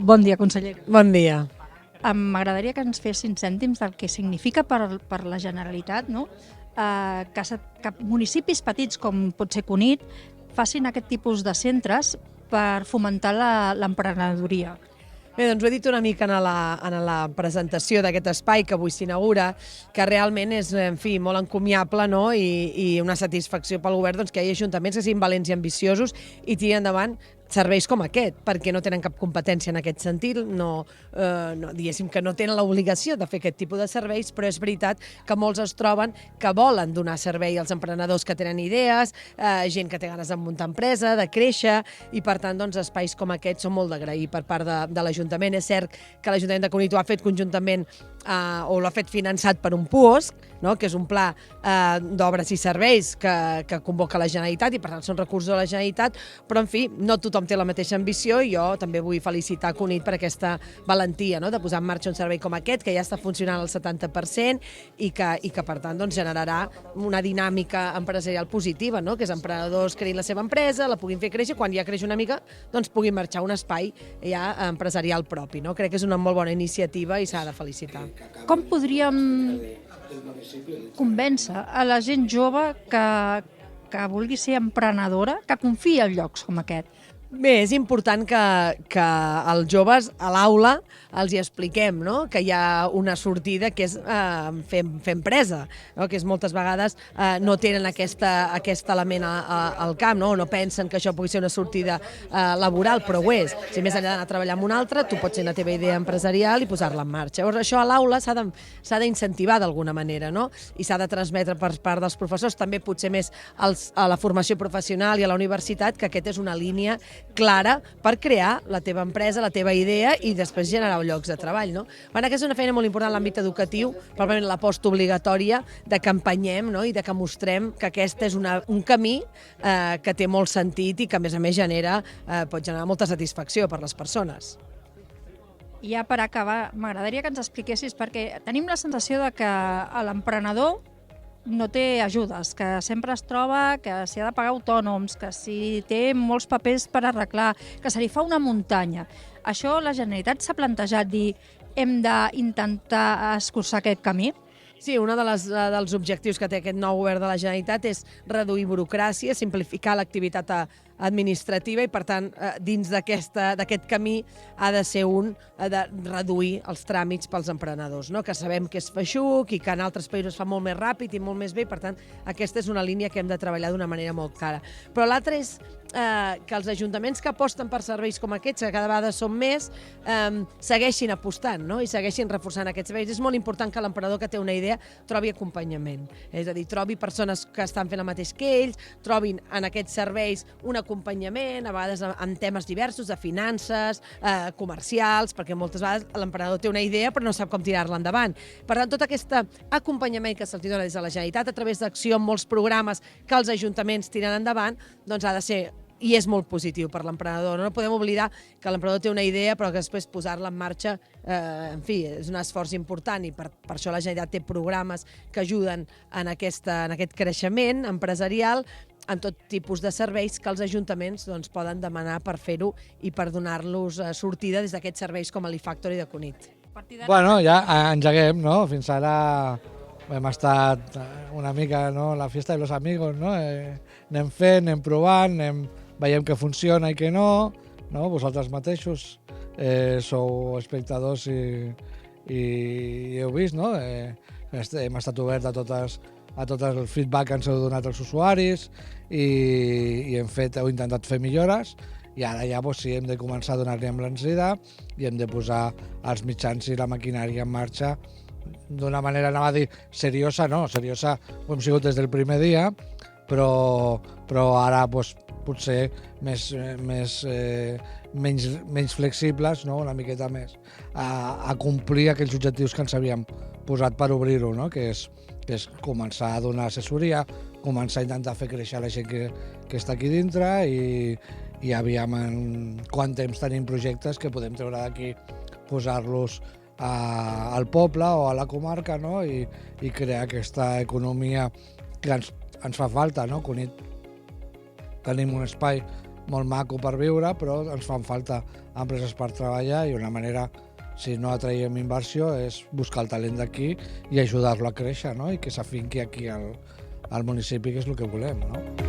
Bon dia, consellera. Bon dia. M'agradaria que ens fessin cèntims del que significa per la Generalitat, no? Que municipis petits com pot ser Cunit facin aquest tipus de centres per fomentar l'emprenedoria. Bé, doncs ho he dit una mica en la presentació d'aquest espai que avui s'inaugura, que realment és, en fi, molt encomiable, no? I una satisfacció pel govern doncs, que hi hagi ajuntaments que siguin valents i ambiciosos i tirin endavant serveis com aquest, perquè no tenen cap competència en aquest sentit, diguéssim que no tenen l'obligació de fer aquest tipus de serveis, però és veritat que molts es troben que volen donar servei als emprenedors que tenen idees, gent que té ganes de muntar empresa, de créixer, i per tant doncs, espais com aquests són molt d'agrair per part de l'Ajuntament. És cert que l'Ajuntament de Cunit ho ha fet conjuntament o l'ha fet finançat per un PUOSC, no? Que és un pla d'obres i serveis que convoca la Generalitat i per tant són recursos de la Generalitat, però en fi, no tothom té la mateixa ambició i jo també vull felicitar Cunit per aquesta valentia, no? De posar en marxa un servei com aquest que ja està funcionant al 70% i que per tant doncs, generarà una dinàmica empresarial positiva, no? Que els emprenedors creïn la seva empresa, la puguin fer créixer, quan ja creix una mica doncs puguin marxar a un espai ja empresarial propi, no? Crec que és una molt bona iniciativa i s'ha de felicitar. Com podríem convèncer a la gent jove que vulgui ser emprenedora, que confia en llocs com aquest? Bé, és important que els joves a l'aula els hi expliquem, no? Que hi ha una sortida que és fer empresa, no? Que és moltes vegades no tenen aquest element al camp, no pensen que això pugui ser una sortida laboral, però ho és. Si més enllà d'anar a treballar amb un altre, tu pots ser la teva idea empresarial i posar-la en marxa. Llavors, això a l'aula s'ha d'incentivar d'alguna manera, no? I s'ha de transmetre per part dels professors, també potser més a la formació professional i a la universitat, que aquest és una línia clara per crear la teva empresa, la teva idea i després generar llocs de treball, no? Aquesta és una feina molt important en l'àmbit educatiu, probablement la postobligatòria, de que empenyem, no? I de que mostrem que aquest és un camí que té molt sentit i que a més pot generar molta satisfacció per les persones. I ja per acabar, m'agradaria que ens expliquessis, perquè tenim la sensació de que l'emprenedor no té ajudes, que sempre es troba que s'hi ha de pagar autònoms, que si té molts papers per arreglar, que se li fa una muntanya. Això la Generalitat s'ha plantejat dir hem d'intentar escurçar aquest camí? Sí, un dels objectius que té aquest nou govern de la Generalitat és reduir burocràcia, simplificar l'activitat administrativa i, per tant, dins d'aquest camí ha de ser de reduir els tràmits pels emprenedors, no? Que sabem que és feixuc i que en altres països es fa molt més ràpid i molt més bé, per tant, aquesta és una línia que hem de treballar d'una manera molt clara. Però l'altre és que els ajuntaments que aposten per serveis com aquests, que cada vegada són més, segueixin apostant, no? I segueixin reforçant aquests serveis. És molt important que l'emprenedor que té una idea trobi acompanyament, és a dir, trobi persones que estan fent el mateix que ells, trobin en aquests serveis un acompanyament, a vegades en temes diversos, de finances, comercials, perquè moltes vegades l'emprenedor té una idea però no sap com tirar-la endavant. Per tant, tot aquest acompanyament que se'ls dona des de la Generalitat a través d'acció en molts programes que els ajuntaments tiren endavant, doncs ha de ser i és molt positiu per l'emprenedor. No podem oblidar que l'emprenedor té una idea però que després posar-la en marxa, en fi, és un esforç important i per això la Generalitat té programes que ajuden en aquest creixement empresarial en tot tipus de serveis que els ajuntaments poden demanar per fer-ho i per donar-los sortida des d'aquests serveis com l'e-Factory de Cunit. Bueno, ja engeguem, no? Fins ara hem estat una mica, no? La fiesta de los amigos, no? Anem fent, anem provant, veiem que funciona i que no? Vosaltres mateixos sou espectadors i heu vist, no? Hem estat oberts a tot el feedback que ens heu donat els usuaris i heu intentat fer millores i ara ja sí, hem de començar a donar-li amb l'encida i hem de posar els mitjans i la maquinària en marxa d'una manera, anava a dir, seriosa, no, seriosa ho hem sigut des del primer dia, però ara potser menys flexibles, no? Una miqueta més, a complir aquells objectius que ens havíem posat per obrir-ho, no? Que és començar a donar assessoria, començar a intentar fer créixer la gent que està aquí dintre i aviam en quant temps tenim projectes que podem treure d'aquí, posar-los al poble o a la comarca, no? I crear aquesta economia que ens fa falta, no? Cunit tenim un espai molt maco per viure, però ens fan falta empreses per treballar i una manera, si no atraiem inversió, és buscar el talent d'aquí i ajudar-lo a créixer, no? I que s'afinqui aquí al municipi, que és el que volem, no?